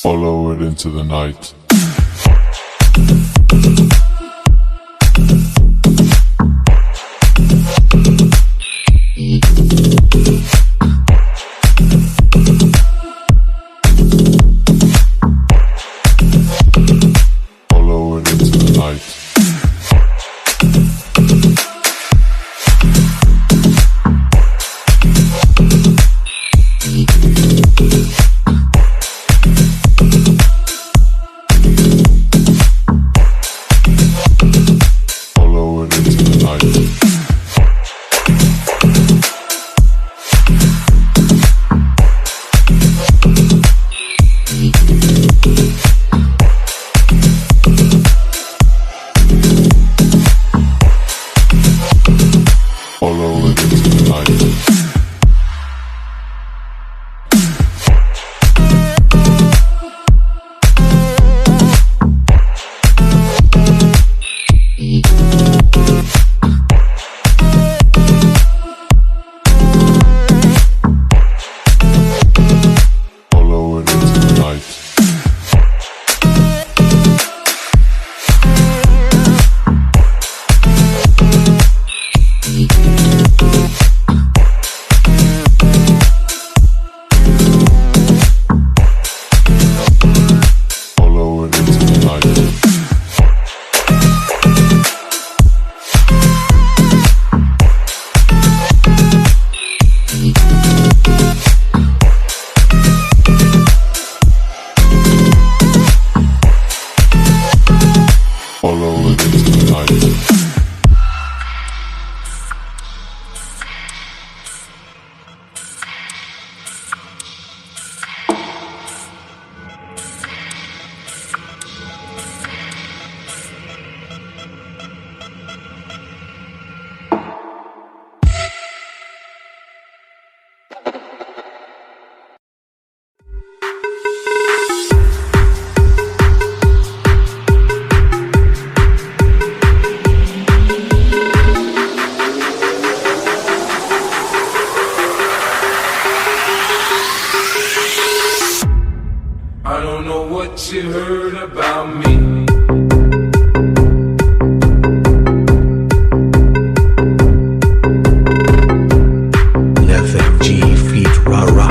Follow it into the night. Follow it into the night. Follow it into the night. Follow it into the night. Follow it into the night. Follow it into the night. Follow it into the night. I don't know what you heard about me. FMG feat rara,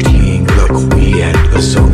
King the Queen and the song